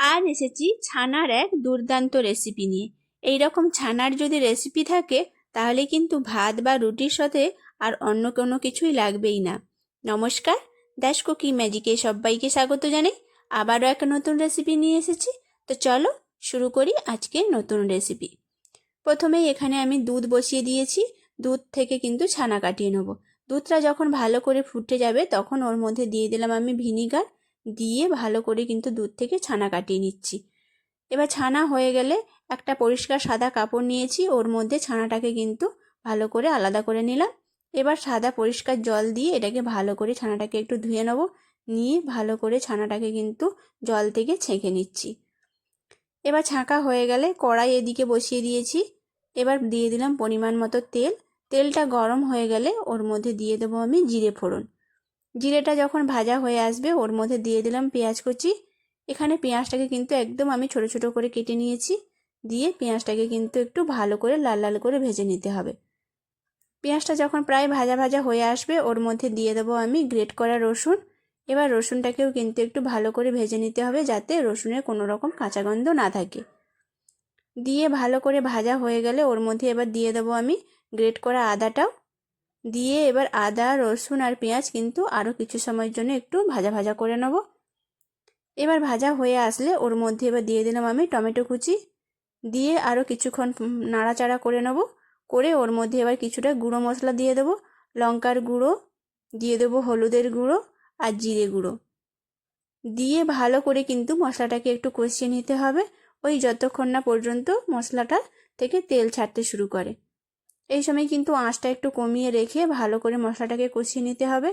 আজ এসেছি ছানার এক দুর্দান্ত রেসিপি নিয়ে। এই রকম ছানার যদি রেসিপি থাকে তাহলে কিন্তু ভাত বা রুটির সাথে আর অন্য কোনো কিছুই লাগবেই না। নমস্কার, দাস কুকিং ম্যাজিকে সবাইকে স্বাগত জানাই। আবারও একটা নতুন রেসিপি নিয়ে এসেছি। তো চলো শুরু করি আজকের নতুন রেসিপি। প্রথমেই এখানে আমি দুধ বসিয়ে দিয়েছি। দুধ থেকে কিন্তু ছানা কাটিয়ে নেব। দুধটা যখন ভালো করে ফুটে যাবে তখন ওর মধ্যে দিয়ে দিলাম আমি ভিনিগার, দিয়ে ভালো করে কিন্তু দুধ থেকে ছানা কাটিয়ে নিচ্ছি। এবার ছানা হয়ে গেলে একটা পরিষ্কার সাদা কাপড় নিয়েছি, ওর মধ্যে ছানাটাকে কিন্তু ভালো করে আলাদা করে নিলাম। এবার সাদা পরিষ্কার জল দিয়ে এটাকে ভালো করে ছানাটাকে একটু ধুয়ে নেব। নিয়ে ভালো করে ছানাটাকে কিন্তু জল থেকে ছেঁকে নিচ্ছি। এবার ছাঁকা হয়ে গেলে কড়াই এদিকে বসিয়ে দিয়েছি। এবার দিয়ে দিলাম পরিমাণ মতো তেল। তেলটা গরম হয়ে গেলে ওর মধ্যে দিয়ে দেবো আমি জিরে ফোড়ন। জিরেটা যখন ভাজা হয়ে আসবে ওর মধ্যে দিয়ে দিলাম পেঁয়াজ কুচি। এখানে পেঁয়াজটাকে কিন্তু একদম আমি ছোট ছোট করে কেটে নিয়েছি। দিয়ে পেঁয়াজটাকে কিন্তু একটু ভালো করে লাল লাল করে ভেজে নিতে হবে। পেঁয়াজটা যখন প্রায় ভাজা ভাজা হয়ে আসবে ওর মধ্যে দিয়ে দেবো আমি গ্রেট করা রসুন। এবার রসুনটাকেও কিন্তু একটু ভালো করে ভেজে নিতে হবে যাতে রসুনের কোনো রকম কাঁচা গন্ধ না থাকে। দিয়ে ভালো করে ভাজা হয়ে গেলে ওর মধ্যে এবার দিয়ে দেবো আমি গ্রেট করা আদাটাও। দিয়ে এবার আদা রসুন আর পেঁয়াজ কিন্তু আরও কিছু সময়ের জন্য একটু ভাজা ভাজা করে নেব। এবার ভাজা হয়ে আসলে ওর মধ্যে এবার দিয়ে দিলাম আমি টমেটো কুচি। দিয়ে আরও কিছুক্ষণ নাড়াচাড়া করে নেব। করে ওর মধ্যে এবার কিছুটা গুঁড়ো মশলা দিয়ে দেবো। লঙ্কার গুঁড়ো দিয়ে দেবো, হলুদের গুঁড়ো আর জিরে গুঁড়ো দিয়ে ভালো করে কিন্তু মশলাটাকে একটু কষিয়ে নিতে হবে। ওই যতক্ষণ না পর্যন্ত মশলাটা থেকে তেল ছাড়তে শুরু করে। এই সময় কিন্তু আঁচটা একটু কমিয়ে রেখে ভালো করে মশলাটাকে কষিয়ে নিতে হবে।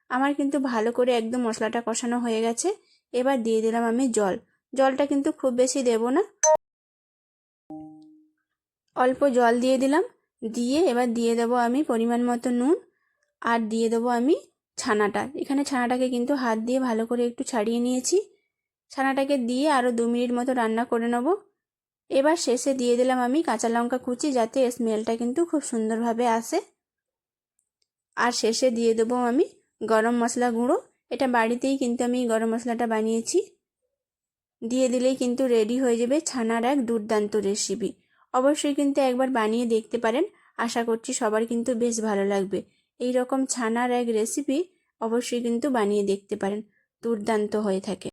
আমার কিন্তু ভালো করে একদম মশলাটা কষানো হয়ে গেছে। এবার দিয়ে দিলাম আমি জল। জলটা কিন্তু খুব বেশি দেব না, অল্প জল দিয়ে দিলাম। দিয়ে এবার দিয়ে দেবো আমি পরিমাণ মতো নুন, আর দিয়ে দেবো আমি ছানাটা। এখানে ছানাটাকে কিন্তু হাত দিয়ে ভালো করে একটু ছাড়িয়ে নিয়েছি। ছানাটাকে দিয়ে আরও 2 মিনিট মতো রান্না করে নেব। এবার শেষে দিয়ে দিলাম আমি কাঁচা লঙ্কা কুচি যাতে স্মেলটা কিন্তু খুব সুন্দরভাবে আসে। আর শেষে দিয়ে দেবো আমি গরম মশলা গুঁড়ো। এটা বাড়িতেই কিন্তু আমি গরম মশলাটা বানিয়েছি। দিয়ে দিলেই কিন্তু রেডি হয়ে যাবে ছানার এক দুর্দান্ত রেসিপি। অবশ্যই কিন্তু একবার বানিয়ে দেখতে পারেন। আশা করছি সবার কিন্তু বেশ ভালো লাগবে। এই রকম ছানার এক রেসিপি অবশ্যই কিন্তু বানিয়ে দেখতে পারেন, দুর্দান্ত হয়ে থাকে।